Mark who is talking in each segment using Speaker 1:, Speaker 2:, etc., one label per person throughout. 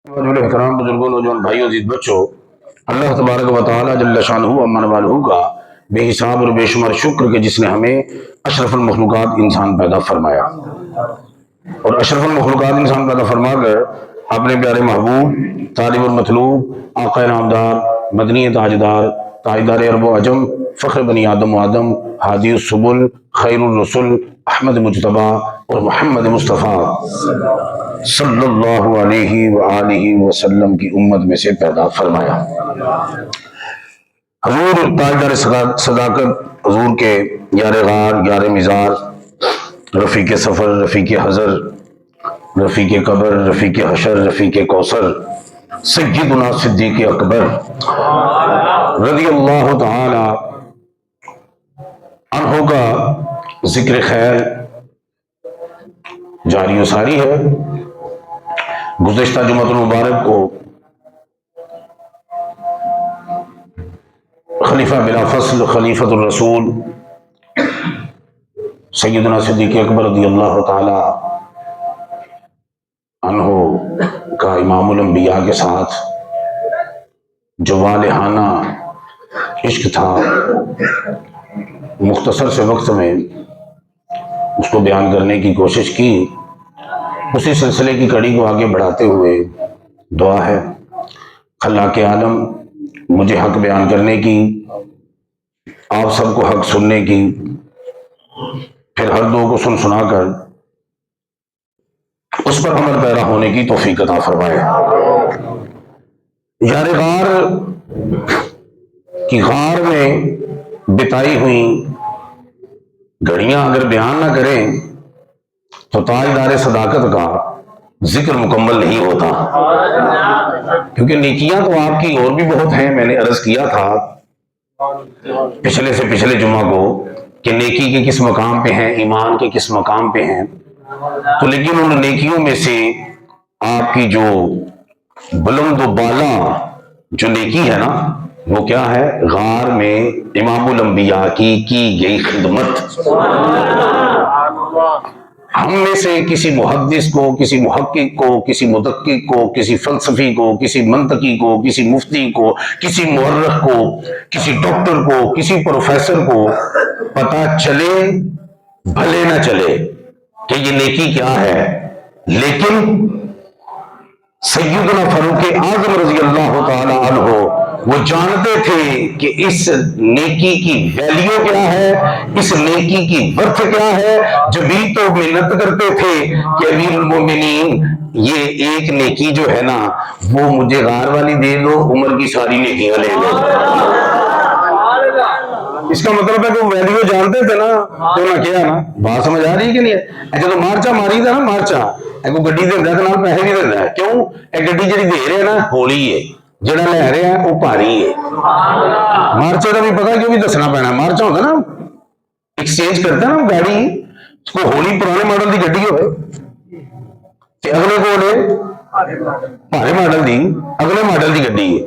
Speaker 1: एहतराम बुजुर्गों, नौजवान भाइयों, अजीज बच्चों, अल्लाह तबारक व तआला जल्ल शानुहु अम्मा नवालुहु का बेहिसाब और बेशुमार शुक्र के जिसने हमें अशरफुल मखलूकात इंसान पैदा फरमाया और अशरफुल मखलूकात इंसान पैदा फरमा कर अपने प्यारे महबूब तालिबुल मतलूब आका नामदार मदनी ताजदार ताजदार अरब व अजम फ़ख्र बनी आदम व आदम हादी सुबुल खैरुर रसूल अहमद मुजतबा और मोहम्मद मुस्तफ़ा सल्लल्लाहु अलैहि व आलिहि वसल्लम की उम्मत में से पैदा फरमाया। हजूर ताजदार सदाकत, हजूर के यार गार, यार मिजार, रफ़ीक सफ़र, रफ़ीक हज़र, रफ़ीक कबर, रफ़ीक हशर, रफ़ीक कौसर, सय्यदुना सिद्दीक़ अकबर रज़ियल्लाहु तआला अन्हु का जिक्र खैर जारी सारी है। गुज़िश्ता जुमातुल मुबारक को खलीफा बिला फसल खलीफतुर रसूल सय्यदुना सिद्दीक़ अकबर रज़ियल्लाहु तआला अन्हु का इमामुल अंबिया के साथ जो वालिहाना इश्क था, मुख्तसर से वक्त में उसको बयान करने की कोशिश की। उसी सिलसिले की कड़ी को आगे बढ़ाते हुए दुआ है खल्लाक़े आलम मुझे हक बयान करने की, आप सबको हक सुनने की, फिर हर दो को सुन सुनाकर उस पर अमल पैदा होने की तौफीक अता फरमाए। यार गार की गार में बिताई हुई घड़ियां अगर बयान ना करें तो ताजदार सदाकत का जिक्र मुकम्मल नहीं होता, क्योंकि नेकियां तो आपकी और भी बहुत हैं। मैंने अर्ज किया था पिछले से पिछले जुमा को कि नेकी के किस मकाम पे हैं, ईमान के किस मकाम पे हैं, तो लेकिन उन नेकियों में से आपकी जो बुलंद बाला जो नेकी है ना, वो क्या है? गार में इमामुल अंबिया की गई खिदमत। हम में से किसी मुहद्दिस को, किसी मुहक्किक को, किसी मुदक्किक को, किसी फलसफी को, किसी मंतकी को, किसी मुफ्ती को, किसी मुअर्रिख को, किसी डॉक्टर को, किसी प्रोफेसर को पता चले भले ना चले कि ये नेकी क्या है, लेकिन सय्यदुना फारूक आज़म रज़ियल्लाहु तआला अन्हु वो जानते थे कि इस नेकी की वैल्यू क्या है, इस नेकी की वर्थ क्या है। जब भी तो मेहनत करते थे कि अमीरुल मोमिनीन ये एक नेकी जो है ना वो मुझे गार वाली दे दो, उम्र की सारी नेकियां ले लो। इसका मतलब है कि वो वैल्यू जानते थे ना, तो ना क्या ना बात समझ आ रही है कि नहीं है। अच्छा तो मार्चा मारी था ना, मार्चा को गड्डी देंदा ते नाल पैसे भी देंदा है। क्यों? गड्डी जी दे रहे ना हौली है, जेड़ा लै रहे हैं वो भारी है। मार्चे का भी पता क्यों भी दसना पैना। मार्चा होता ना एक्सचेंज करता ना गाड़ी, उसको हौली पुराने मॉडल की गड्डी हो अगले को भारे मॉडल की अगले मॉडल की गड्डी है,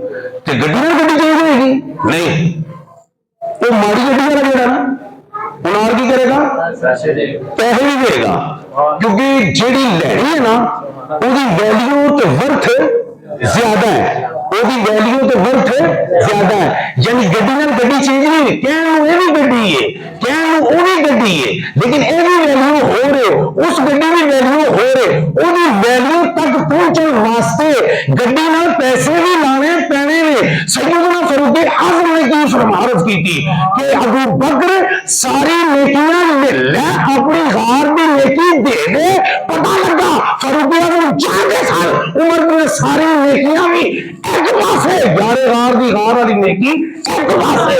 Speaker 1: गड्डी ना गड्डी चाहिए होगी नहीं, वो माड़ी गड्डी वाला जेड़ा ना उनार की करेगा, पैसे भी देगा, क्योंकि जेड़ी लैनी है ना उसकी वैल्यू तो वर्थ ज्यादा है, ਉਹਦੀ वैल्यू तो वर्थ ज्यादा है। यानी गड्डी नाल गड्डी चेंज नहीं, कहन ये भी गड्डी है, कहन वो भी गड्डी है, लेकिन ये भी वैल्यू हो रहे, उस गड्डी की वैल्यू हो रहे, ਉਹਦੀ वैल्यू तक पहुंचने वास्ते गड्डी नाल पैसे भी लाने पैने ने। सय्यदुना फारूक आज़म ने की फरमारत की थी कि अबू बकर सारी नेकियां ले अपनी गार की नेकी दे दे। पता लगा फारूक आज़म जानते साल उम्र में सारी नेकियां भी एक पासे, यारे गार की गार वाली नेकी एक पासे,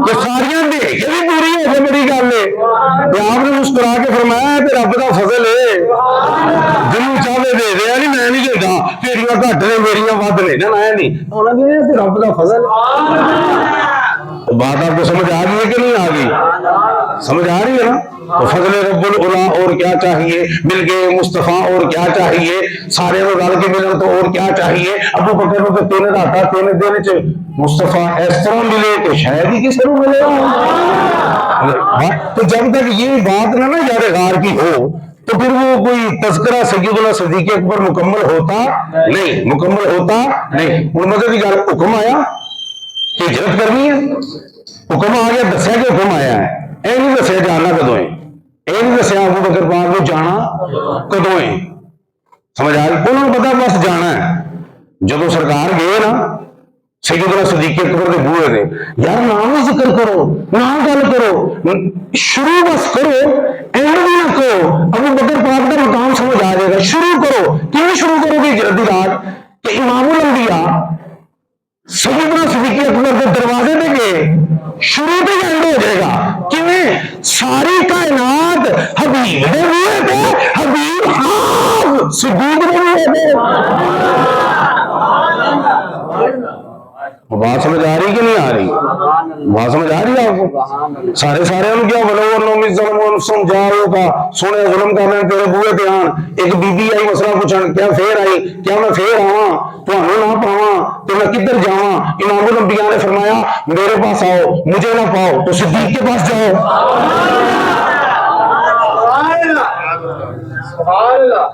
Speaker 1: तो सारियां दे के भी पूरी हो गई। बड़ी गल है, आपने मुस्कुरा के फरमाया कि रब का फजल है, जिन्हों चाहे दे दे, नहीं मैं नहीं देता, तेरियां घट ने मेरियां वध ने ना, मैं नहीं उन्होंने रब का फजल। बात आपको समझ आ गई है कि नहीं आ गई? समझ आ रही है ना? तो फजल रब्बुल उला और क्या चाहिए, मिल गए मुस्तफा और क्या चाहिए, सारे रल के मिलन तो और क्या चाहिए। अबू बकर को तेने राता तेने दिन च मुस्तफा इस तरह मिले कि शायद ही किसी को मिले। तो जब तक ये बात ना यार गार की हो तो फिर वो कोई तस्करा सैयदुना सिद्दीक अकबर मुकम्मल होता नहीं, मुकम्मल होता नहीं। हुण मजे की गल हुक्म आया कि हिजरत करनी है, हुक्म आ गया, दस्या कि हुक्म आया है, यह नहीं दस्या जाना कदों है, यह नहीं दस्या अबू बकर पाक को जाना कदों है। समझ आ गई? उन्होंने पता बस जाना है। जो सरकार गए ना सैयदुना सिद्दीक अकबर के बूहे ने, यार नाम ही जिक्र करो, ना गल करो, शुरू बस करो, एंड भी ना करो, अबू बकर पाक का मकाम समझ आ जाएगा। शुरू करो, क्यों शुरू करोगे हिजरत की रात कि इमामुल अंबिया सैयदुना सिद्दीक अकबर के दरवाजे पे गए, शुरू पे एंड हो जाएगा। क्यों? सारी कायनात हबीब ने बूहे पे, हबीब हाँ सिद्दीक ने बूहे पे। बात समझ आ रही कि नहीं आ रही? बात समझ आ रही है आपको? सारे क्या बोलो समझाओगा, सोने जुल्म कर रहे तेरे बूहे पे आन। एक बीबी आई मसला पूछन, क्या फेर आई, क्या मैं फेर आवा तुहानू ना पावा तो मैं किधर जावा? इमामुल अंबिया ने फरमाया मेरे पास आओ, मुझे ना पाओ तो सिद्दीक के पास जाओ।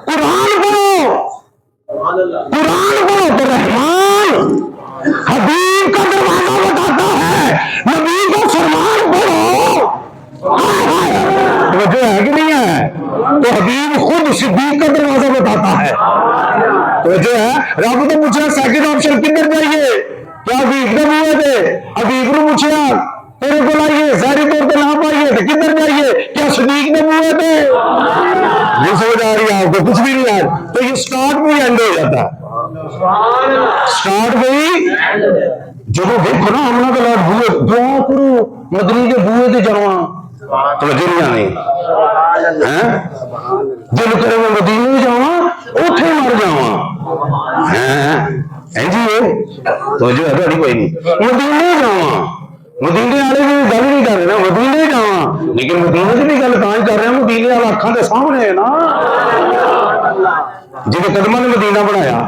Speaker 1: कुरान पढ़ो, कुरान पढ़ो तो रहमान हबीब का दरवाजा बताता है, नबी का फरमान पढ़ो। तो है कि नहीं है? तो हबीब खुद सिद्दीक का दरवाजा बताता है। तो जो है रब तो पूछा सेकंड ऑप्शन किधर जाइए, क्या हबीब ने बूहे थे? हबीब ने पूछा तेरे को लाइए, जाहिर तौर पर ना पाइए तो किधर जाइए, क्या सिद्दीक ने बूहे थे? नहीं समझ आ रही है आपको? कुछ भी नहीं आ रहा। तो ये स्टार्ट में एंड हो जाता है, स्टार्ट गई। जो देखो ना हमला के लाड बूहे दुआ करो मदनी के बूहे ते जावा तो नहीं आने हैं, दिल करे मैं मदीने जावा उठे मर जावा हैं जी। ये तो जो है कोई नहीं, मदीने जावा, मदीने वाले की गल नहीं कर रहे ना, मदीने जावा, लेकिन मदीने की भी गल तां कर रहे हैं, मदीने वाला अखां के सामने है ना, जिन्हें कदमा ने मदीना बनाया।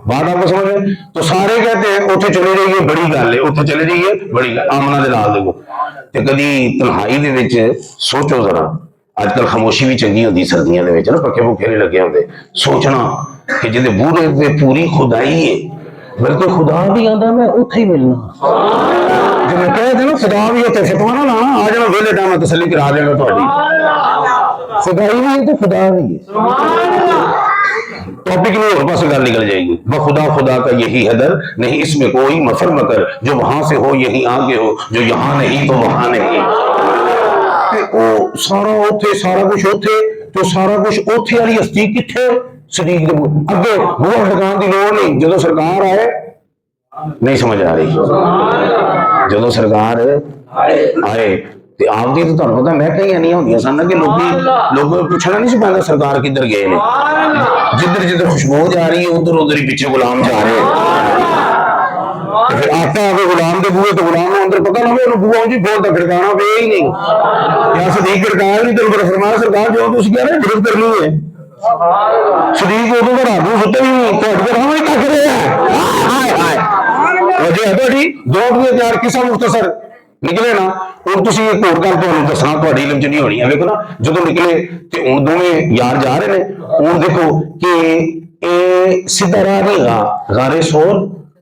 Speaker 1: बात आपको समझ में? तो सारे कहते हैं उठे चले जाइए बड़ी गल है, उठे चले जाइए बड़ी गल। आमना दे नाल देखो ते कदी तन्हाई दे विच सोचो जरा, आजकल खामोशी भी चंगी होंदी सर्दियां दे विच ना, पक्के भुखे नहीं लगे होंदे। सोचना कि जिहदे बूहे ते पूरी खुदाई है, बल्कि खुदा भी आंदा मैं उठे ही मिलना। जो मैं कह देना खुदा भी उत्थे फतवा ना लाना, आ जाना वेले टाइम तसल्ली करा देगा तुहाडी। खुदाई भी है तो खुदा भी है। टॉपिक में और पास गल निकल जाएगी। बखुदा खुदा का यही हदर नहीं, इसमें कोई मफर मकर, जो वहां से हो यही आगे हो, जो यहाँ नहीं तो वहां नहीं। वो सारा उथे, सारा कुछ उथे, तो सारा कुछ उथे वाली हस्ती किथे सिद्दीक दे अगे बूहा खड़कान की लोड़ नहीं। जो सरकार आए नहीं समझ आ रही, जो सरकार आए आपकी तो तुहानू पता मैं कहीं नहीं होंदियां सन कि लोग पूछना नहीं पैंदा सरकार किधर गए ने, जिधर जिधर खुशबू जा रही है उधर उधर ही पीछे गुलाम जा रहे हैं। फिर आटा आवे गुलाम के बूहे तो गुलाम अंदर पता ना हो बूहा जी बोल तो खड़काना पे ही नहीं, क्या सिद्दीक खड़काया नहीं? तेरे फरमाया सरकार जो तुम कह रहे हिजरत करनी है, सिद्दीक उदों का रात को सुते ही नहीं तो राह ही तक रहे हैं। वजह है तुहाडी दो चार किस्सा मुख्तसर निकले ना। और तुसीं एक होर गल तुहानूं दस्सां, तुहाडी इलम च नहीं होनी है। देखो ना जदों निकले ते हुण दोवें यार जा रहे ने, हुण देखो कि सीधा राह नहीं गा, गारे सोर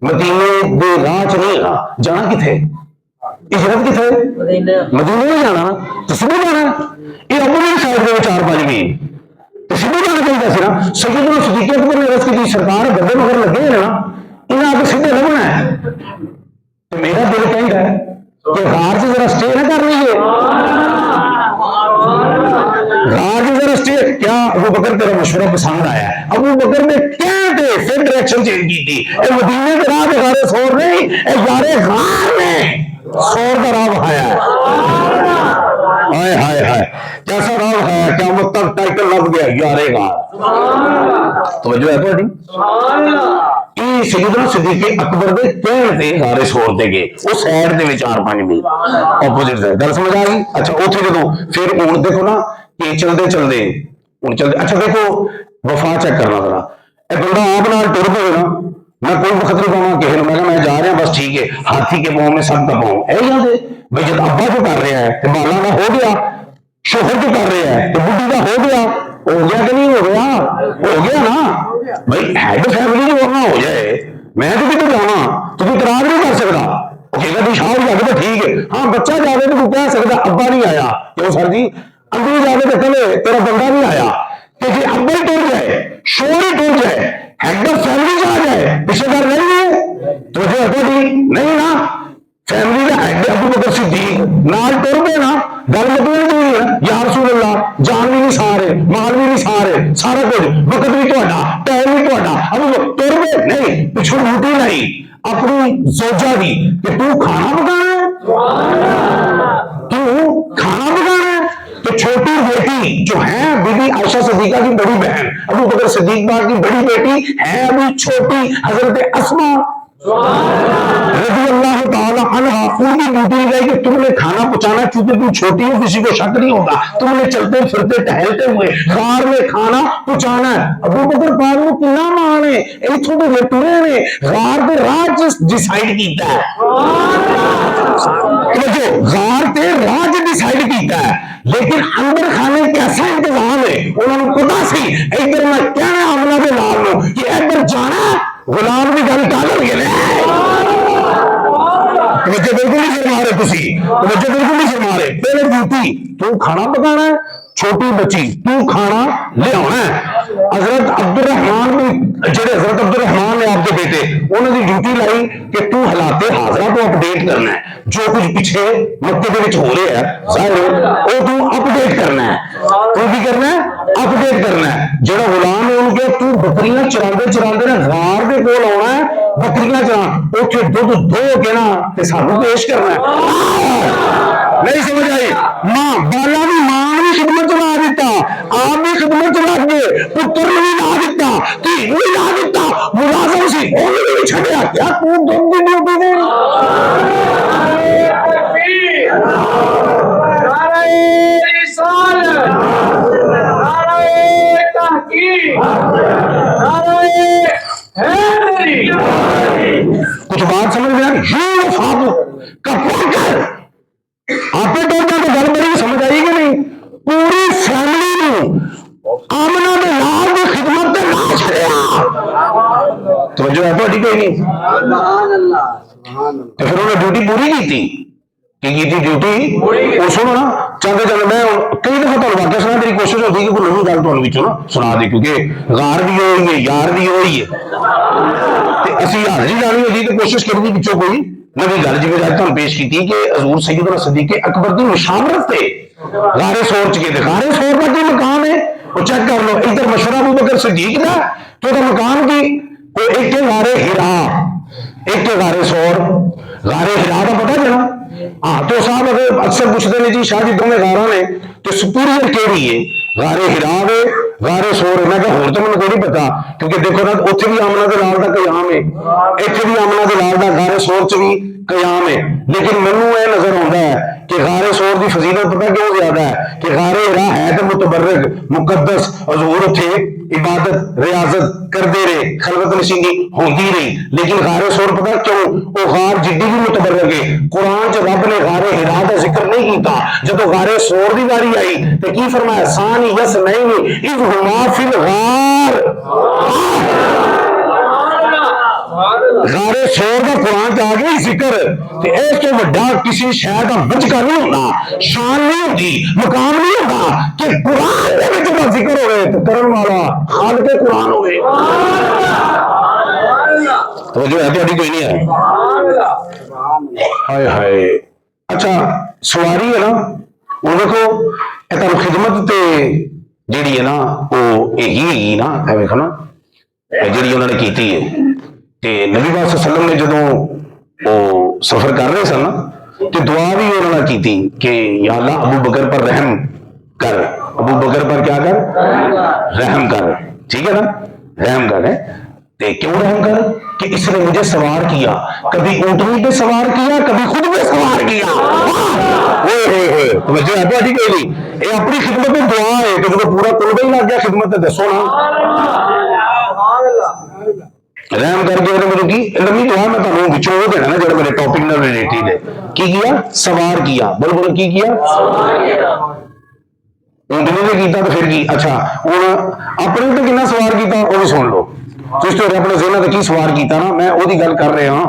Speaker 1: मदीने दे राह च नहीं गा, जाना किथे? हिजरत किथे? मदीने नहीं जाना तो सीधे जाना, ये अपनी साइड दे 4-5 मील तो सीधे जाना चाहिए सी ना। सैयदुना सिद्दीक अकबर ने रस की सरकार गड्ढे मगर लगे हैं ना, इन्हें आके सीधे लगना है। तो मेरा दिल कहता है कि गार से जरा स्टे ना कर रही है, गार से जरा स्टे। क्या अबू बकर तेरा मशवरा पसंद आया? अबू बकर ने क्या फिर डायरेक्शन चेंज की थी, मदीने के राह पे गारे सोर नहीं, गारे गार में सोर का राह बहाया है। हाय हाय हाय कैसा राह बहाया, क्या मतलब टाइटल लग गया यारे गार। तो जो है थोड़ी सैयदना सिद्दीक अकबर दे कहण ते गारे सोर ते गए, वो साइड दे विच 4-5 मील ऑपोजिट साइड। गल समझ आ गई? अच्छा उथे जदों फिर हुण देखो ना कि चलदे चलदे हुण चलदे, अच्छा देखो वफा चेक करना जरा, ए बंदा आप नाल टुर पवे ना, मैं कोई वक्त नहीं पावा किसी मैं मैं जा रहा बस ठीक है, हाथी के पाँव में सब का पाँव यही याद है भाई। जब अब्बा जो कर रहा है तो बाला का हो गया, शोहर जो कर रहा है तो बुढ़ी का हो गया, हो गया कि नहीं हो गया? हो गया ना भाई। हेड फैमिली जो वहां हो जाए, मैं तो कितने जाना तो कोई इतराज नहीं कर सकता। कहता तू शाह जाके तो ठीक है, हाँ बच्चा जावे तो तू कह सकता अब्बा नहीं आया, क्यों सर जी अंदर जावे तो कल तेरा बंदा नहीं आया। क्योंकि अब्बा ही टूट जाए, शोर ही टूट जाए, हेड ऑफ फैमिली आ जाए, रिश्तेदार नहीं है तो जो है नहीं ना। फैमिली का हेड अबू बकर सिद्दीक नाल टुर पे ना, गल मतलब नहीं है या रसूल अल्लाह, जान भी नहीं सारे, माल भी नहीं सारे, सारा कुछ वक्त भी तुहाडा, टाइम भी तुहाडा, अबू टुर पे नहीं पिछों रोटी नहीं अपनी जोजा दी कि तू खाना पकाना है, तू खाना पकाना है। तो छोटी बेटी जो है बीबी आयशा सिद्दीका की बड़ी बहन, अबू बकर सिद्दीक की बड़ी बेटी है अभी छोटी हजरत अस्मा रज़ी अल्लाह ताला अन्हा, उनकी ड्यूटी लगाई कि तुमने खाना पहुंचाना, क्योंकि तुम छोटी हो किसी को शक नहीं होगा, तुमने चलते फिरते टहलते हुए कार में खाना पहुंचाना है। अबू बकर पाक को कितना मान है, इथों तो टुरे ने गार के राज डिसाइड किया है, जो गार के राज डिसाइड किया है, लेकिन अंदर खाने कैसा इंतजाम है उन्होंने पता सी। इधर मैं कहना अमला के नाल कि इधर जाना गुलाम की गल टाल गए, मुझे बिल्कुल नहीं शर्मा रहे, मुझे बिल्कुल नहीं शर्मा रहे। पहले ड्यूटी तू खाना पकाना है, छोटी बच्ची तू खाना ले आना है। हजरत अब्दुर्रहमान भी जेडे हजरत अब्दुर्रहमान ने आपके बेटे उन्होंने ड्यूटी लाई कि तू हालाते हाजरा तो अपडेट करना है, जो कुछ पिछे मक्के के विच हो रहा है सारे वो तू अपडेट करना है, तू भी करना है अपडेट करना है। जेड़ा गुलाम है उनके तू बकरियां चरांदे चरांदे ना गार दे कोल आना है, बकरियां चरा उथे दुध धो के ना ते सानू पेश करना है। नहीं समझ आई? मां बाला भी मां भी खिदमत चला दिता, आप भी खिदमत चला गए, पुत्र ने भी ला दिता, धी भी ला दिता, मुलाजम सी उन्होंने भी छड़िया, क्या तू दुध की ड्यूटी दे। कुछ बात समझ में आ रही? आपे तो गल बड़ी समझ आई कि नहीं? पूरी फैमिली आमना के लाल की खिदमत ना छड़िया तो जो है कोई नहीं। तो फिर उन्होंने ड्यूटी पूरी की ड्यूटी और सुनो ना चलते चलते मैं कई दफा तुम वाक्य सुना, तेरी कोशिश होती है कि कोई नवी गल तुम विचों ना सुना दे, क्योंकि गार भी हो है यार भी हो है असं हाजरी लानी होती तो कोशिश करनी पिछों कोई नवी गल जिवें अज तुहानूं पेश की कि हजूर सैयदना सिद्दीक अकबर की मुशावरत से गारे सोच के गारे सोच का की मकान है वो चेक कर लो। इधर मशवरा अबू बकर सिद्दीक का तो मकान की एक गारे हिरा, एक गारे सौर, गारे हिरा का पता चला। हाँ तो साहब अगर अक्सर पूछते हैं जी शाह जी दोवें गारा ने तो सुपीरियर केड़ी है, गारे हिरा वे गारे सोर। मैं कहा होर तो मैंने कोई नहीं पता, क्योंकि देखो ना उत्थे भी आमना दे नाल दा कयाम है, इत्थे भी आमना दे नाल दा गारे सोर च भी कयाम है। लेकिन मैनू यह नजर आता है कि गारे सोर की फजीलत पता क्यों ज्यादा है कि गारे हिरा है तो मुतबर्रक मुकद्दस, हजूर उत्थे इबादत रियाजत करते रहे, खलवत नशीनी होती रही, लेकिन गारे सोर पता क्यों वो गार जिड्डी भी मुतबर्रक है। कुरान च रब ने गारे हिरा का जिक्र नहीं किया, जब गारे सोर की बारी आई तो की फरमाया सानी यस नहीं इज हुमा फिल गार। गारे सोर का कुरान च आ गया जिक्र, इस तो वड्डा किसी शहर का बचका नहीं होता, शान नहीं होती, मकाम नहीं होता कि कुरान के विच दा जिक्र होवे तो करन वाला खालिक कुरान होवे। तो जो है तो कोई नहीं है। हाय हाय अच्छा सवारी है ना वो देखो तुम खिदमत ते जिहड़ी है ना वो यही ना है, वेखो ना जिहड़ी उन्होंने की है। ते नबी पाक सल्लल्लाहु अलैहि वसल्लम ने जो वो सफर कर रहे सन तो दुआ भी उन्होंने की कि या अल्लाह अबू बकर पर रहम कर, अबू बकर पर क्या कर रहम कर, ठीक है ना रहम कर है। ते क्यों रहम कर कि इसने मुझे सवार किया, कभी ऊंटनी पे सवार किया, कभी खुद पे सवार किया। तो जो है ठीक है ये अपनी खिदमत में दुआ है कि जो पूरा कुल ही लग गया खिदमत दसो ना रहम करके मेरे की लंबी दुआ मैं तुहानू विचों वो देना ना जो मेरे टॉपिक नाल रिलेटेड है। की किया सवार किया, बोल बोल की किया ऊंटनी ने किया तो फिर की। अच्छा हुण अपने उत्ते किन्ना सवार किया वो भी सुन लो। तुसीं तो अपने ज़हनां ते की सवार किया ना, मैं ओहदी गल कर रहा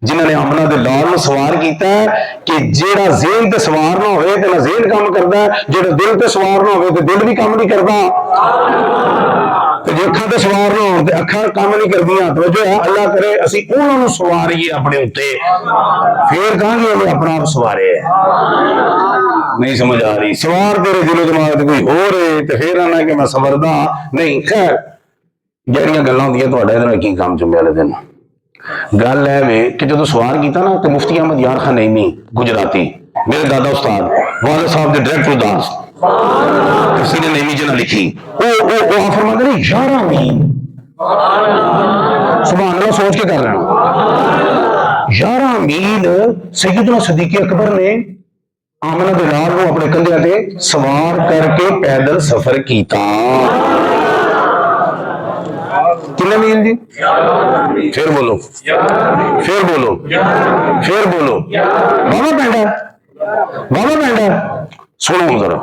Speaker 1: जिन्होंने आमना दे लाल नूं सवार किया कि जेड़ा ज़हन ते सवार ना होवे ते ना ज़हन काम करदा, जेड़ा दिल ते सवार ना होवे ते दिल भी काम नहीं करदा, जे अखां ते सवार ना होण ते अखां काम नहीं करदियां। तो जो है अल्लाह करे असीं उन्हां नूं सवारीए अपने उत्ते, फिर कहांगे वो अपना आप सवारे है। नहीं समझ आ रही? सवार तेरे दिलो दिमाग ते कोई होर है ते फिर आना कि मैं सवरदा नहीं। खैर ਜਿਹੜੀਆਂ ਗੱਲਾਂ ਹੁੰਦੀਆਂ ਤੁਹਾਡਾ ਇਹਦੇ ਨਾਲ ਕੀ ਕੰਮ ਚੁੰਮੇ ਵਾਲੇ ਦਿਨ। ਗੱਲ है वे कि जो सवार किया ना तो मुफ्ती अहमद यार खान नईमी गुजराती मेरे दादा उस्ताद वाले साहब के डायरेक्ट उदास तफसीर नईमी जना लिखी वो फरमाते ने 11 मील सुभान अल्लाह सोच के कर रहा 11 मील सैयदना सदीक अकबर ने आमना दे नाल नूं अपने कंधे ते सवार करके पैदल सफर किया। कितने मील जी? फिर बोलो फिर बोलो फिर बोलो। बाबा पेंडा सुनो जरा,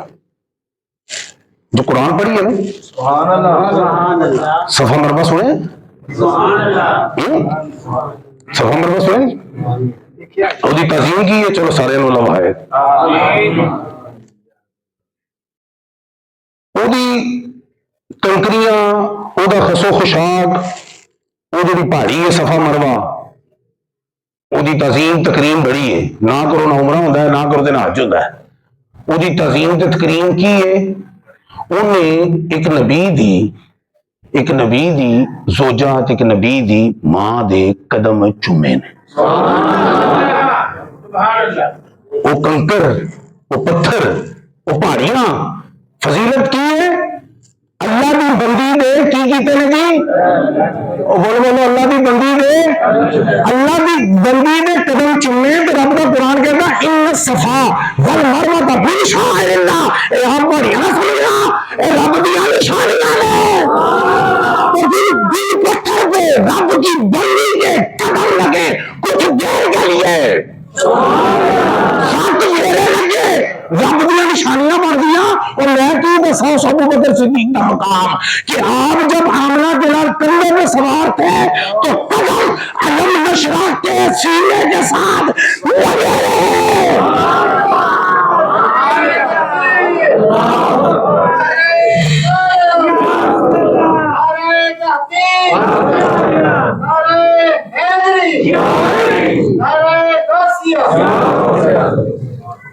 Speaker 1: जो कुरान पढ़ी है ना सफा मरबा सुने, सफा मरबा सुने ओदी तज़ीम की है। चलो सारे उलमा है ओदी कंकरियां ओदा खसो खुशाक वो जी पहाड़ी है सफा मरवा ओदी तज़ीम तकरीम बड़ी है। ना करो ना उमरा होंदा है, ना करो ना हज होंदा है। ओदी तज़ीम ते तकरीम की है उन्हें एक नबी दी जोजा ते एक नबी दी मां दे कदम चुमे ने। वो कंकर वो पत्थर वो पहाड़ियां फजीलत की है अल्लाह की बंदी दे की कीते ने जी। बोलो बोलो अल्लाह की बंदी दे कदम चुमे। तो रब का कुरान कहता इन सफा वल मरवा का भी शाइरिल्लाह ए हम पढ़िया ना सुनिया ए रब दी निशानियां ने। तो फिर दिल पत्थर पे रब की बंदी के कदम लगे कुछ देर के लिए 7 फेरे लगे रब दी निशानियां बढ़ दिया। और मैं क्यों दसा अबू बकर सिद्दीक का मकाम कि आप जब आमना के लाल कंधे में सवार थे तो कदम अलम नशरा के सीने के साथ लगे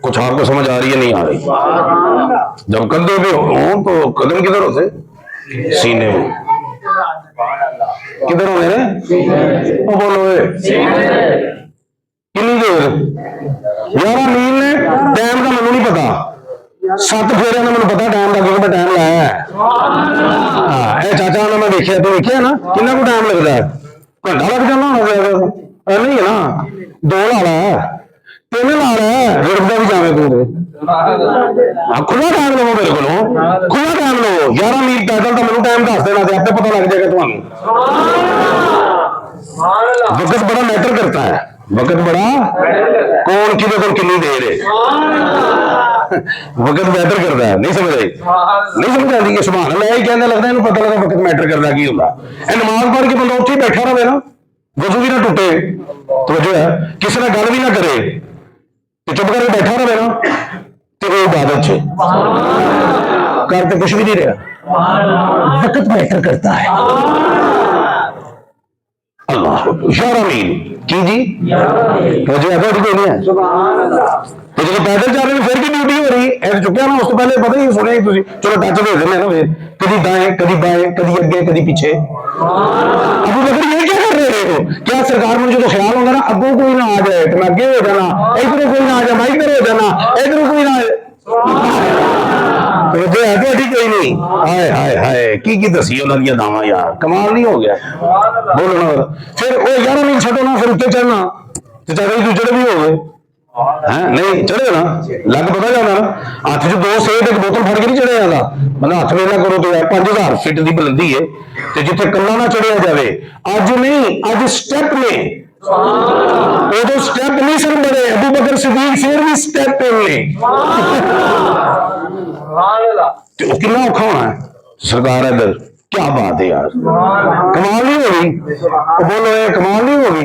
Speaker 1: कुछ आपको समझ आ रही है नहीं आ रही? जब कंधे पे हो तो कदम किधर होते? सीने में। किधर होने ने? वो बोलो कितनी देर? 11 मील ने। टाइम का मैनू नहीं पता, 7 फेरे ने मैंने पता टाइम का क्योंकि मैं टाइम लाया है। चाचा ने मैं देखिया तो देखिया ना कितना को टाइम लगता है? घंटा लग जाना होना नहीं है ना, 2 ला ला 3 ला ला रुकता भी जावे तू खुला टाइम लो मेरे को खुला टाइम लो। 11 मील पैदल तो मैंने टाइम दस देना आपको पता लग जाएगा तुम्हें। वक्त बड़ा मैटर करता है, वक्त बड़ा कौन कि कितनी देर है वक्त मैटर करता है। नहीं समझ आई? नहीं समझ आती कि सुभान अल्लाह यही कहने लगता है पता लगा वक्त मैटर करता की होगा। नमाज पढ़ के बंदा उत्थे बैठा रहे ना, वजू भी ना टूटे तो जो है किसी ने गल भी ना करे तो चुप करके बैठा रहे ना तो वो इबादत है। करते कुछ भी नहीं रहा, वक्त मैटर करता है। अल्लाह 11 मील की जी वजह कोई नहीं है। तो जो पैदल जा रहे हैं फिर की ड्यूटी हो रही है चुक्या ना, उससे पहले पता ही सुने तुम चलो टच दे देने ना फिर कभी दाएं कभी बाएं कभी अगे कभी पीछे। अबू बकर ये क्या कर रहे हो? क्या सरकार में जो ख्याल होगा ना अबू कोई ना आ जाए तो मैं अगे हो जाना, इधर कोई ना आ जाए मैं इधर हो जाना, इधर कोई ना तो जो है तो ठीक नहीं। हाय हाय हाय की दसी उन्होंने दावा यार कमाल नहीं हो गया। बोलो ना फिर वो 11 मील छो ना फिर उत्ते चढ़ना तो चाहे तू चढ़े भी हो गए नहीं चढ़े ना लग पता जाना ना हाथ च 2 सेब एक बोतल फड़ के नहीं चढ़िया जाता। मतलब हाथ में ना करो तो यार 5000 फीट की बुलंदी है तो जिथे कला ना चढ़िया जाए अज नहीं अज स्टेप में उदो स्टेप नहीं सन बने, अबू बकर सिद्दीक फिर भी स्टेप ने कितना औखा होना है सरकार इधर। क्या बात है यार, कमाल नहीं होगी, बोलो ये कमाल नहीं होगी।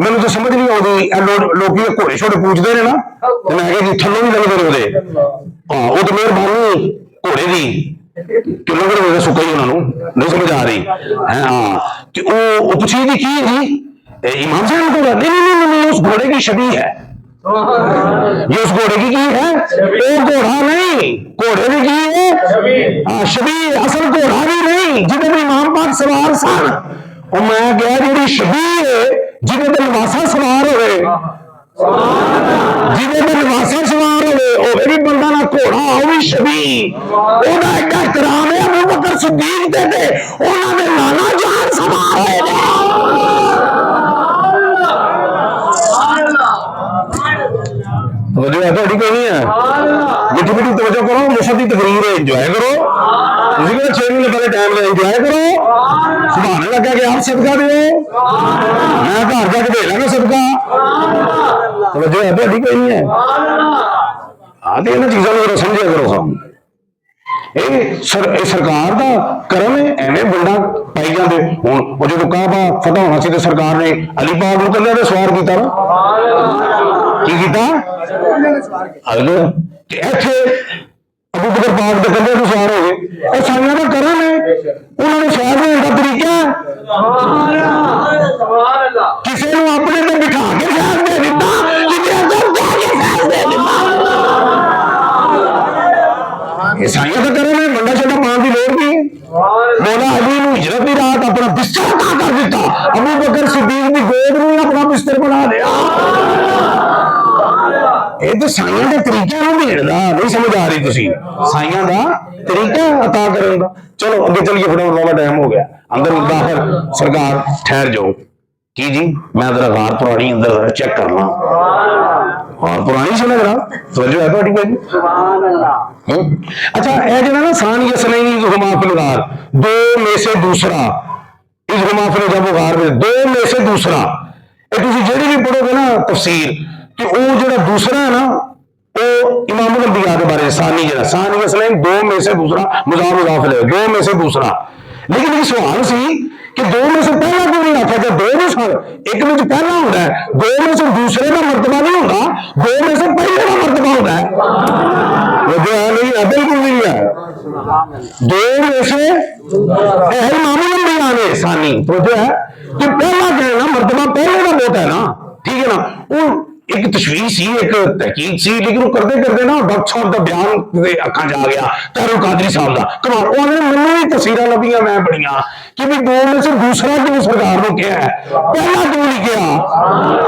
Speaker 1: मैंने तो समझ नहीं आती लोग घोड़े छोड़े पूछते हैं ना, तो मैं कहा थल्लों भी लगते रहे हाँ वो तो मेहरबानी घोड़े की किलो कर सुक्का ही उन्होंने नहीं समझ आ रही है हाँ कि वो पूछी थी की जी इमाम साहब घोड़ा नहीं उस घोड़े की छवि है, ये उस घोड़े की है वो घोड़ा नहीं, घोड़े की है छवि, असल घोड़ा भी नहीं जिन्हें इमाम पाक सवार सन। और मैं गया जी छवि है जिन्हें लिबासा सवार हो जिन्हें लिबासा सवार हो भी बंदा ना घोड़ा वो भी छवि, ओदा एडा एहतराम है अबू बकर सिद्दीक दे उन्होंने नाना जान सवार होए कोई नहीं है। मिठी मिठी तवज्जो करो, मुफ्त की तकरीर है एंजॉय करो, 6 महीने पहले टाइम ले एंजॉय करो, सुभान अल्लाह कह के आप सदका दो, मैं घर जाके दे लांगा सदका, तवज्जो है कोई नहीं है। हाँ तो इन्होंने चीजों को समझिया करो हम सरकार का करम है एवं बंडा पाई जाते हूँ जो काबा फतह होना सी सरकार ने अली पाक को कल्ले सवार किया ना की इथे अबू बकर पाक के कल्ले सवार हो गए साइया का करम है उन्होंने सवार होने का तरीका किसी को अपने पे बिठा के शहर दे दिता ईसाइयों का करम है मंडा छोटा पान की लोड़ नहीं है। मौला अली ने हिजरत की रात अपना बिस्तर अता कर दिता, अबू बकर सिद्दीक की गोद में अपना बिस्तर बना दिया। ये तो साइया का तरीका है देने का, नहीं समझ आ रही तुसी साइया का तरीका अता करने का। चलो अगे चलिए फटाफट टाइम हो गया, अंदर दाखिल सरकार ठहर जाओ की जी मैं जरा गार पुरानी अंदर जरा चेक करना और पुरानी सुना जरा समझो है थोड़ी कोई अच्छा ये जो ना सान यसनैनी हुमा फिल गार दो में से दूसरा इस हुमा फिल जब गार में दो में से दूसरा ये तुसी जेड़ी भी पढ़ोगे ना तफसीर कि वो जो दूसरा है ना वो इमामुल अंबिया के बारे सानी जरा सान यसनैन दो में से दूसरा मुजाफ मुजाफ है दो में से दूसरा। लेकिन ये सवाल सी कि दो में से पहला क्यों नहीं आता जब दो में एक में पहला होता है, दो में से दूसरे का मर्तबा नहीं होता, दो में से पहले का मर्तबा होता है नहीं है बिल्कुल नहीं है। दो में से मामूल अंबिया ने सानी तो जो है कि पहला कहना मर्तबा पहले का होता है ना, ठीक है ना। वो एक तशवीश सी एक तहकीक सी लेकिन वो करते करते ना डॉक्टर साहब का बयान अखा जा गया तारुल कादरी साहब का कमाल उन्होंने मैंने भी तस्वीरें लभियां मैं पढ़िया कि भी दो में से दूसरा क्यों सरकार ने क्या है पहला क्यों नहीं किया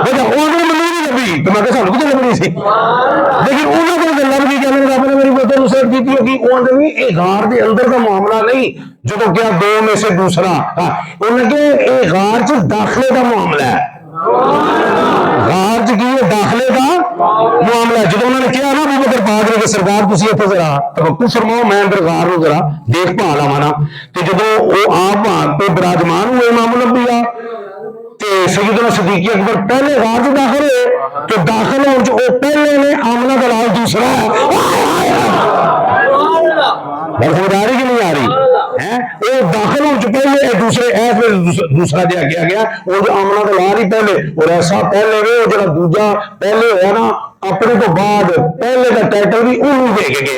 Speaker 1: देखा उन्होंने मैंने नहीं लभी तो मैं सानू कितने लभनी सी लेकिन उन्होंने को गल्ला भी कहने रब ने मेरी बोतल उसे की थी कि उन्होंने भी ये गार के अंदर का मामला नहीं जो तो क्या दो में से दूसरा उन्होंने ये गार च दाखिले का मामला है गार च की दाखिले का मामला जो उन्होंने किया ना अबू बकर पाक ने सरकार तुसी इत्थे जरा तवक्कुल फरमाओ मैं अंदर गार नूं जरा देख भाल आवां ते जदों वो आप वहां पे विराजमान हुए इमामुल अंबिया ते सैयदना सिद्दीक अकबर पहले गार च दाखिल हुए तो दाखिल होने च वो पहले ने आमना का लाल दूसरा है समझदारी की नहीं आ रही है वो दाखिल हो चुके हैं दूसरे दूसरा जो आगे आ गया वो जो आमना का लाल ही पहले और ऐसा पहले वे जो दूजा पहले होया ना अपने तो बाद पहले का टाइटल भी उन्होंने दे के गए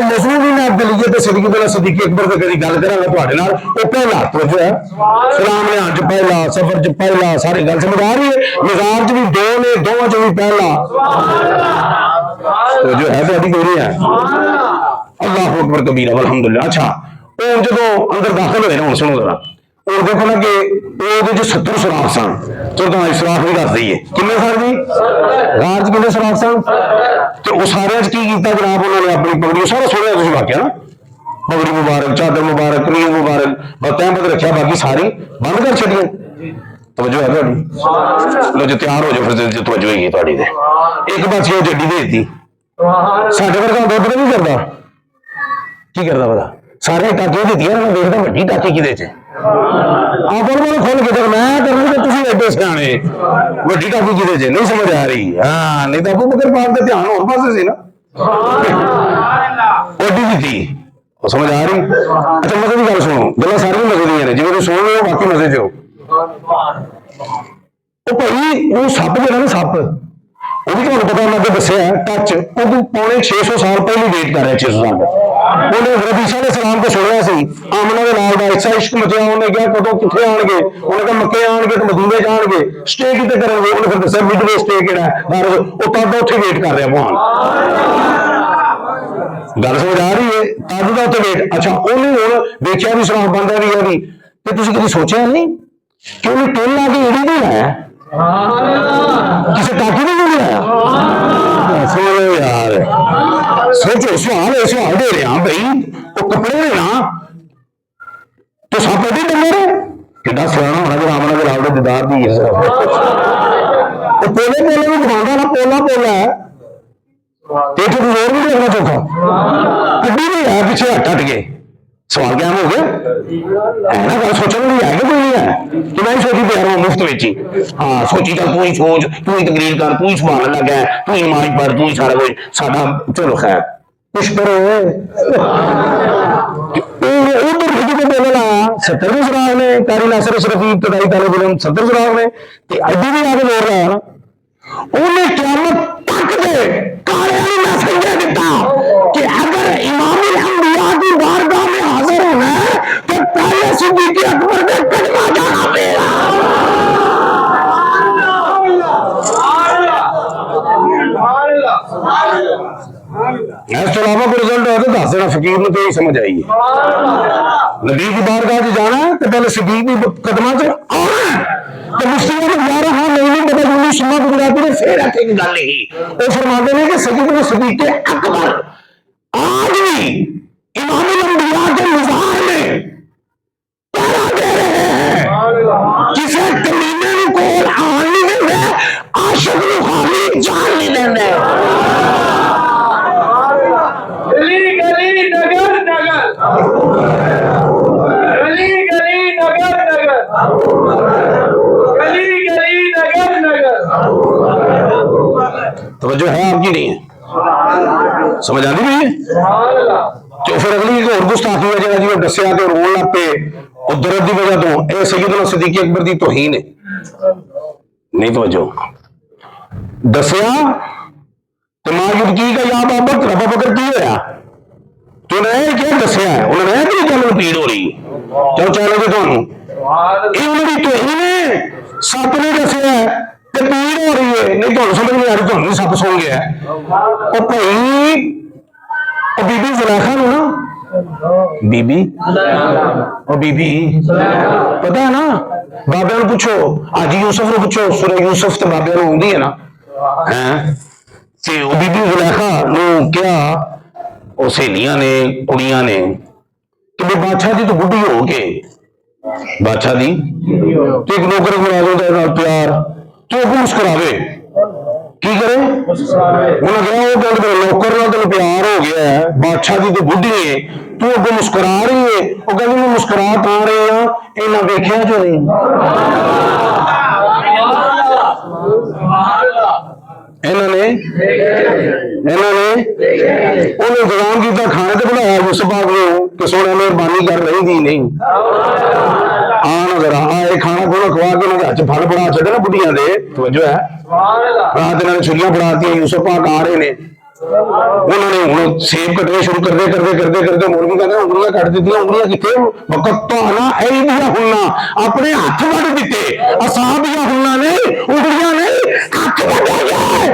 Speaker 1: मसूद ही नाब दलीए तो सिद्दीक अकबर से कभी गल करा वो पहला तो जो है सलाम ने अज पहला सफर च पहला सारी गल समझ आ रही है निजाम च भी दो ने दोवां च भी पहला तो जो है कोई नहीं है अल्लाह अकबर कबीरा अल्हम्दुलिल्लाह। अच्छा वो जो अंदर दाखिल हुए ना हम सुनो जरा और देखो ना कि 70 सुराख सन चलो सुराख भी दस दईए किन्ने सर जी गार च किन्ने सुराख सन तो वो सारे की जनाब उन्होंने अपनी पगड़ी सारा सुनिया तुम वाक्या ना पगड़ी मुबारक चादर मुबारक कमीज मुबारक तैमत रखा बाकी सारी बंद कर छड़ियां तवज्जो है थोड़ी लो जो तैयार हो जाओ फिर तवज्जो है थोड़ी एक पास जड्डी दे दी साढ़े वर्गा दुध नहीं करता की करता पता सारे टाकियां दी देखता वड्डी टाकी कि बोल खोल के मैं करना तुम एडे सियाने वड्डी टापी कि नहीं समझ आ रही। हाँ नहीं तो अबू बकर पाक का ध्यान होर पासे सी ना ओडी भी थी समझ आ रही। अच्छा मजे की गल सुनो गल्लां सारियां मजे दी ने जिवें तुसीं सुन रहे हो बाकी मजे च हो भाई वो सप जो ना सप ਉਹਦੀ ਤੁਹਾਨੂੰ ਪਤਾ ਮੈਂ ਅੱਗੇ ਦੱਸਿਆ ਟੱਚ ਉਹ ਪੌਣੇ 600 ਸਾਲ ਪਹਿਲਾਂ ਵੇਟ ਕਰ ਰਿਹਾ 600 ਸਾਲ ਉਹਨੇ ਨਬੀ ਸੱਲੱਲਾਹੁ ਅਲੈहि ਵਸੱਲਮ ਤੋਂ ਸੁਣਿਆ ਸੀ ਆਮਨਾ ਦੇ ਨਾਲ ਦਾ ਐਸਾ ਇਸ਼ਕ ਮਚਿਆ ਉਹਨੇ ਕਿਹਾ ਕਦੋਂ ਕਿੱਥੇ ਆਣਗੇ ਉਹਨੇ ਕਿਹਾ ਮੱਕੇ ਆਣਗੇ ਤੇ ਮਦੀਨੇ ਜਾਣਗੇ ਸਟੇ ਕਿਤੇ ਕਰਨਗੇ ਉਹਨੇ ਫਿਰ ਦੱਸਿਆ ਮਿਡਵੇ ਸਟੇ ਕਿਹੜਾ ਬਾਹਰ ਉਹ ਤਾਂ ਉੱਥੇ ਵੇਟ ਕਰ ਰਿਹਾ ਭਗਵਾਨ ਗੱਲ ਸਮਝ ਆ ਰਹੀ ਹੈ ਤਦ ਦਾ ਉੱਥੇ ਵੇਟ। ਅੱਛਾ ਉਹਨੇ ਹੁਣ ਵੇਖਿਆ ਵੀ ਸਲਾਮ ਬੰਦਾ ਵੀ ਉਹਦੀ ਤੇ ਤੁਸੀਂ ਕਦੀ ਸੋਚਿਆ ਨਹੀਂ ਕਿ ਉਹਨੇ ਟੋਲ ਲਾ ਕੇ ਇਹਦੀ ਨਹੀਂ ਆਇਆ किसी टाकी नहीं मिल रहा सुनो यार सोचो सवाल दे रहे हैं भाई वो कपड़े ने ना तो सब पता डंगर कि सियाना होना जो आमना के लाल दीदार दी पोले पोले भी घुमाता ना पोला पोला है तो जोर भी देखना चौथा कभी नहीं है पीछे हट हट के सवाल क्या हो गया है ना गल सोचने वाली है कि कोई नहीं है कि मैं सोची पे रहा हूं मुफ्त में ही। हाँ सोची चल तू ही सोच तू ही तकरीर कर तू ही संभालने लगा है तू ही नमाज पढ़ तू ही सारा कुछ साडा चलो खैर कुछ करो उधर को बोले ला 70 सुराग ने कारी नासिर शरीफ इब्तदाई तालिब इल्म 70 सुराग ने ते अड्डी भी आके बोल रहा है ना उन्हें क़यामत तक दे काले ने मैसेज दे दिता कि अगर इमामुल अंबिया की बारगाह में हाजिर होना है तो पहले सिद्दीक़ अकबर ने कलमा जाना पड़ेगा। इसके अलावा कोई रिजल्ट है तो दस देना फकीर ने तो ही समझ आई है नबी की बारगाह से जाना है तो पहले सिद्दीक़ की कदमा से आना तो मुस्लिम गुजारा हाँ नहीं पता जुम्मी सुन्नत गुजराती ने फिर आते की गल ही वो फरमाते हैं कि सैयदना सिद्दीक़ अकबर आज भी इमामुल अंबिया के मज़ार में पहरा दे रहे हैं किसी कमीने को आन नहीं देंगे आशिक को खाली जान नहीं देंगे
Speaker 2: गली गली नगर नगर गली गली नगर नगर गली गली नगर नगर
Speaker 1: तवज्जो है आपकी नहीं है समझ आती नहीं है तो फिर अगली एक और गुस्ताखी है जरा जी दसिया तो रोन लग पे और दर्द की वजह तो यह सैयदना सिद्दीक़ अकबर की तौहीन है नहीं तवज्जो दसिया तो मां युवती का या बाबत रबा बकर की होया तो उन्हें क्या दसिया उन्होंने कि चलो पीड़ हो रही चलो चैलेंज थानू ये उन्होंने तौहीन है सप ने दसिया ते पीड़ हो रही है नहीं तो समझ नहीं आ रही तो सप सुन गया और भाई बीबी ज़ुलेखा ना बीबी और बीबी पता है ना बाबे पूछो आज यूसुफ ने पूछो सूरह यूसुफ तो बाबे आती है ना है बीबी ज़ुलेखा क्या सहेलियां ने कुड़ियां ने कि बादशाह की तो बुढ़ी हो के बादशाह की तो एक नौकर मुलाजिम प्यार तो मुस्कुरावे की करे उन्हें कहा वो कहते नौकर ना तेन प्यार हो गया है बादशाह की तो बुढ़ी है तू अगो मुस्कुरा रही है वो कहते मैं मुस्कुरा पा रही हाँ इन्हें देखा जो नहीं इन्होंने इंतजाम किया खाने तो बुलाया यूसुफ पाक को कि सोने मेहरबानी कर रही थी नहीं नजर आए खाना खुना खवा के उन्होंने हथ फल फड़ा छे ना बुढ़िया दे तवज्जो है रात इन्होंने छुरियां फड़ाती यूसुफ पाक आ रहे ने उन्होंने हुण सेब कटने शुरू करते मुर्गी कहते उंगलियां कट दी उंगलियां कितने वक्त तो आना ऐदियां हुन्ना अपने हथ वड़ दिते असाबियां हुन्ना ने उंगलियां नहीं हथ वड़ गए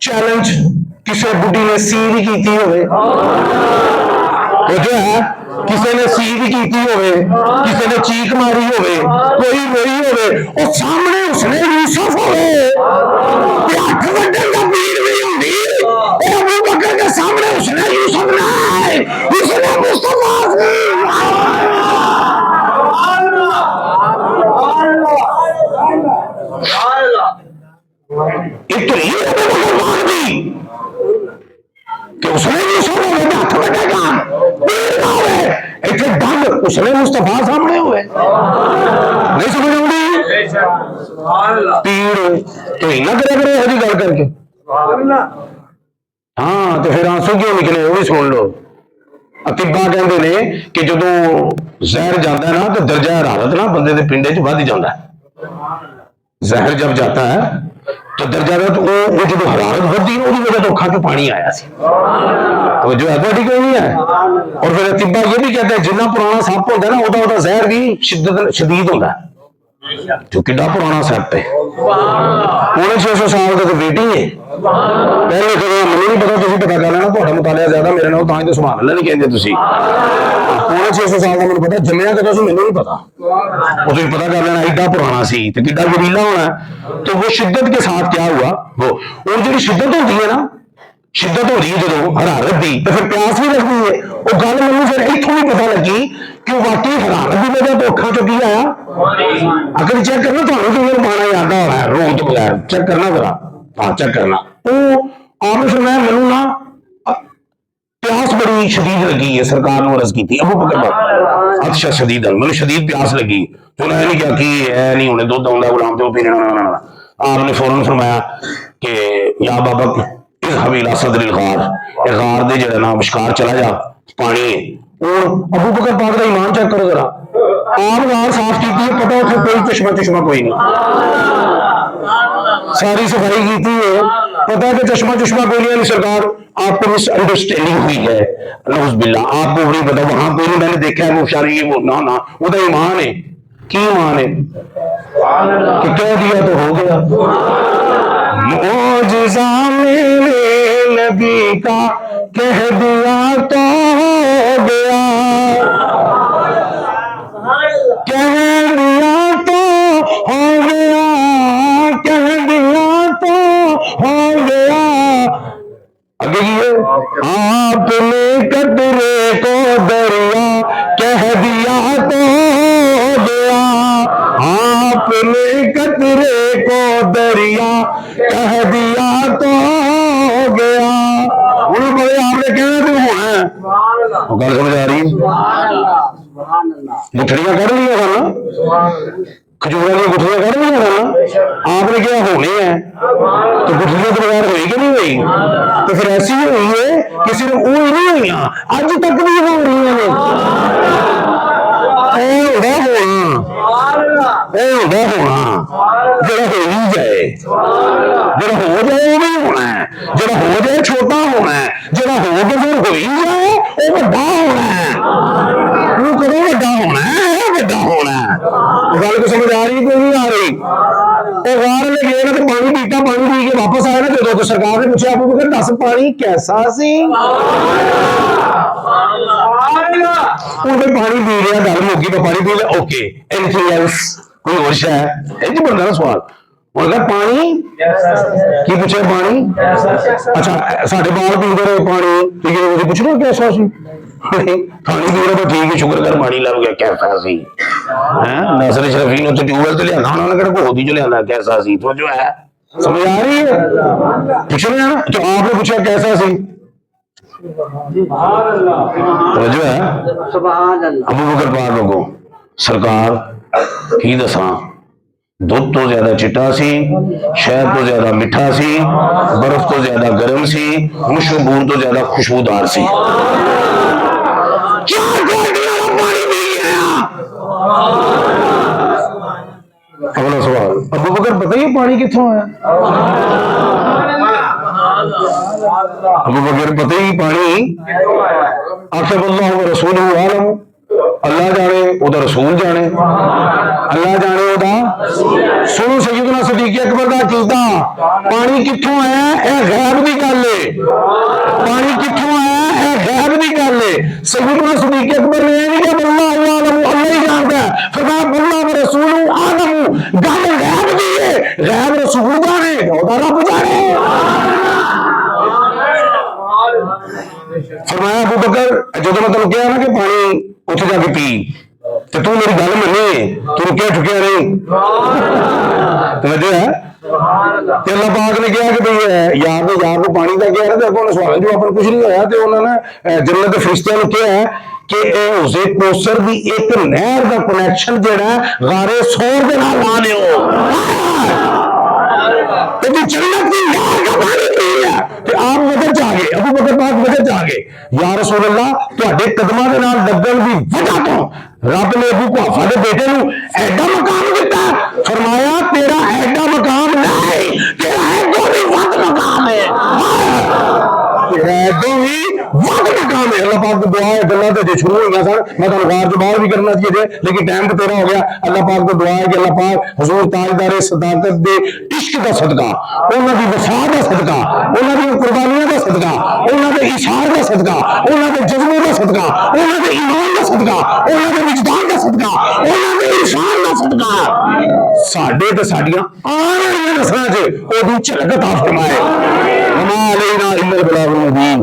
Speaker 1: चैलेंज किसी बुढ़ी ने सी भी की होवे जो है किसी ने सी भी की होवे किसी ने चीख मारी होवे कोई रोई होवे और सामने उसने यूसुफ होवे हथ वड्डण दा पीर भी होंदी अबू बकर के सामने उसने यूसुफ नहीं उसने मुस्तफा एक तो ये भगवान दी कि उसने यूसुफ होवे हथ वड्डेगा पीर होवे इतने दंग उसने मुस्तफा सामने हुए नहीं समझ आती पीड़ तो इना करा करो यही गल करके हाँ तो फिर आंसू क्यों निकले वो भी सुन लो अतिबा कहते ने कि जो जहर जाता है ना तो दर्जा हरारत ना बंदे के पिंडे च वध जाता है जहर जब जाता है तो दर्जा तो वो जो हरारत बढ़ती है वजह तो अखा चो पानी आया तो जो है बॉडी को नहीं है और फिर अतिबा ये भी कहता है जिन्ना पुराना सप होता है ना वोदा जहर भी शदीद होता है जो कि पुराना सप है पौने 600 साल का तो वेटिंग है पहले कदों मैंने नहीं पता तुम पता कर लेना थोड़ा मुतालिया ज्यादा मेरे नाल तां सुभान अल्लाह नहीं कहते तुसी पौने 600 साल का मैंने पता जम्मिया कदों से मैंने नहीं पता वो तुम पता कर लेना एडा पुराना सी तो किड्डा जरीला होना तो वो शिद्दत के साथ क्या हुआ वो और जो शिद्दत होती है ना शिद्दत हो रही है जो हरारत दी तो फिर प्यास भी लगती है वो गल मैंने फिर इतों भी पता लगी कि वाकई हरारत की वजह तो अखा चो की आया अगर चेक करना तो पाना याद हो रहा है रोन तो बगैर चेक करना जरा हाँ चेक करना तो आपने सुना है मैनू ना प्यास बड़ी शदीद लगी है सरकार ने अर्ज की थी अबू बकर अच्छा शदीद मैंने शदीद प्यास लगी तो उन्हें नहीं क्या कि है नहीं होने दुध आउंदा गुलाम तो पीना आपने फौरन फरमाया कि या बाबा हवीला सदरिल गार गार दे जरा ना विशकार चला जा पानी है और अबू बकर पाक का ईमान चेक करो जरा आप गार साफ की है पता उसे कोई चश्मा कोई नहीं सारी सफाई की थी है पता है कि चश्मा कोई नहीं सरकार आपको मिसअंडरस्टैंडिंग हुई है नौज़ुबिल्लाह आपको नहीं पता वहां कोई नहीं मैंने देखा है वो शारी वो ना वो तो ईमान है की ईमान है कि कह दिया तो हो गया मौजिज़ा मेरे नबी का कह दिया तो हो गया कह दिया तो हो गया कह दिया तो हो गया आगे ये आपने कतरे को दरिया कह दिया तो हो गया आपने कतरे को दरिया कह दिया तो हो गया बोले आपने कहना तो होना है गल समझ आ रही गुठड़ियां कर लिया था ना खजूर की गुठलियां कर लिया था ना आपने क्या होने हैं तो गुठलियां तो बगैर हुई कि नहीं हुई तो फिर ऐसी ही हुई है कि सिर्फ वो ही नहीं हुई अज तक भी हो रही है होना जरा हो ही जाए जरा हो जाए वो भी होना है जरा हो जाए छोटा होना है जरा हो के फिर हो ही जाए वो बड़ा होना है वो करो बड़ा होना है बड़ा होना है गल को समझ आ रही कोई नहीं आ रही गार ले गए ना तो पानी पीता पानी पी के वापस आया ना तो सरकार ने पूछा आपको बकर दस पानी कैसा सी पानी पी लिया गल मुक्की तो पानी पी लिया ओके एनीथिंग एल्स कोई और शय है जी बनता ना सवाल उन्होंने कहा पानी की पूछे पानी अच्छा साढ़े बाल पीते रहे पानी तो पूछना कैसा सी पानी पी रहे तो ठीक है शुक्र कर पानी लग गया कैसा सी नासिर शरफी ने तो ट्यूबवेल तो लिया उन्होंने कहा होती जो लिया कैसा सी तो जो है समझ आ रही है पूछ रहे हैं तो आपने पूछा कैसा सी तो जो है अबू बकर पाक को सरकार की दसा दुध तो ज्यादा चिट्टा सी शहद तो ज्यादा मिठा सी बर्फ तो ज्यादा गर्म सी मुशबूर तो ज्यादा खुशबूदार सी अगला सवाल अबू बकर पता ही पानी किथों आया अबू बकर पता ही पानी आखिर अल्लाह व रसूल आलम अल्लाह जाने उदा रसूल जाने अल्लाह जाने उदा सुनो सैयदना सिद्दीक अकबर दा कीदा पानी किथों आया यह गैब दी गल है पानी किथों आया यह गैब दी गल है सैयदना सिद्दीक अकबर ने नहीं कहा अल्लाह आलम अल्लाह ही जानता है फरमाया अल्लाह व रसूल आलम गल गैब दी है गैब रसूल जाने उदा रब जाने फरमाया अबू बकर जो मतलब क्या है ना कि पानी उठ जाके पी तो तू मेरी गल मनी तू रुकिया ठुकिया नहीं तो है अल्लाह पाक ने कहा कि भाई यार ने पानी का क्या है तो सवाल जो अपन कुछ नहीं होया तो उन्होंने जन्नत के फरिश्तियां ने कहा कि उसे कोसर की एक नहर का कनैक्शन जोड़ा गारे सौर के नाल ला लियो तो जन्नत की नहर का पानी पी लिया ते आप वजह च आ गए, अबू बकर पाक वजह च आ गए। या रसूल अल्लाह तुहाडे कदमां दे नाल लगन दी वजह तो रब ने अबू कुहाफा दे बेटे नूं ऐडा मकाम दिता, फरमाया तेरा ऐडा मकाम नहीं, तेरा ऐडो भी वध मकाम है, तेरा ऐडो भी वध मकाम है। अल्लाह पाक की दुआ है, गल्लां ते जे शुरू होईयां सन, मैं तुहानूं गार च बाहर भी करना चाहिए लेकिन टाइम तो तेरा हो गया। अल्लाह पाक की दुआ है कि अल्लाह पाक हुजूर ताजदारे सदाकत दे इश्क दा सदका, उन्हां दी वफा दा सदका, उन्हां दी कुर्बानियां दा सदका, उन्हां दे इशार दा सदका, उन्हां दे जज्बे दा सदका, उन्हां दे ईमान दा सदका, उन्हां दे विजदान दा सदका, उन्हां दे इंसान दा सदका साडे ते साडियां आने वाली नस्लां च ओदी झलक अता फरमाए। वमा अलैना इल्लल बलागुल मुबीन।